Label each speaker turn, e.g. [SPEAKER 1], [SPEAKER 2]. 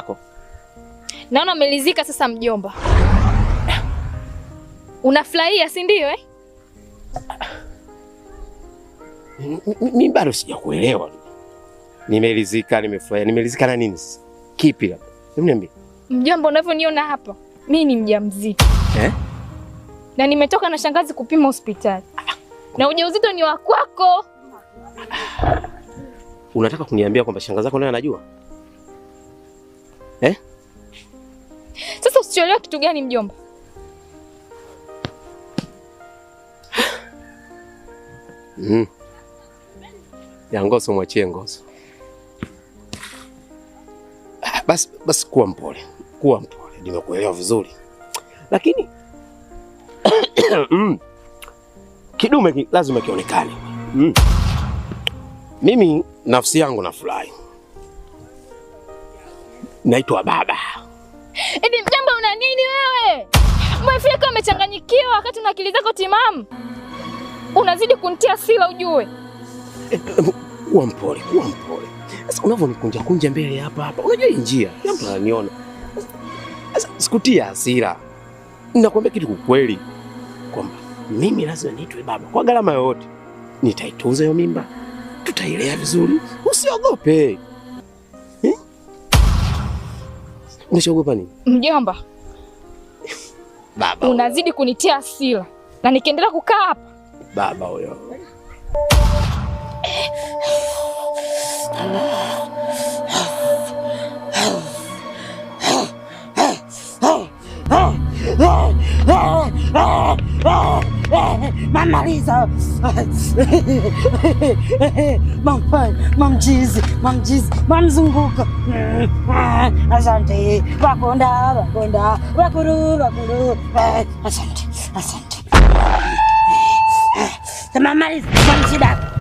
[SPEAKER 1] yako.
[SPEAKER 2] Naona umelizika sasa mjomba. Unafurahia si ndio eh?
[SPEAKER 1] Mimi bado sijakuelewa. Nimelizika, nimefurahia. Nimelizika na nini? Kipi labda? Niambie.
[SPEAKER 2] Mjomba, unavyoniona hapa, mimi ni mjamzito. Na nimetoka na shangazi kupima hospitali. Na ujauzito ni wa kwako.
[SPEAKER 1] Unataka kuniambia kwamba shangazi yako naye anajua?
[SPEAKER 2] Sasa usichoelewa kitu gani mjomba?
[SPEAKER 1] Ya Ngoso mwachie Ngoso. Basi kuwa mpole. Kuwa mpole. Nimekuelewa vizuri. Lakini kidume lazima kionekane. Mimi nafsi yangu nafurahi. Naitwa baba.
[SPEAKER 2] Eti mjomba una nini wewe? Mwafika umechanganyikiwa wakati una akili zako timamu. Unazidi kunitia sila ujue.
[SPEAKER 1] Kuwa mpole, kuwa mpole. Sasa unavyonikunja mbele hapa. Unajua hii njia, jambo unaniona. Sasa sikutia hasira. Ninakwambia kitu kweli kwamba mimi lazima niitwe baba. Kwa gharama yoyote nitaitunza hiyo mimba. Tutailea vizuri. Usiogope. Unachogopa nini?
[SPEAKER 2] Mjomba.
[SPEAKER 1] Baba.
[SPEAKER 2] Unazidi kunitia hasira. Na nikiendelea kukaa hapa.
[SPEAKER 1] Baba huyo.
[SPEAKER 3] Mamaliza. Mamjizi, mamzunguka. Asante. Wakonda. Wakuru. Asante. Mamaliza, mamshida.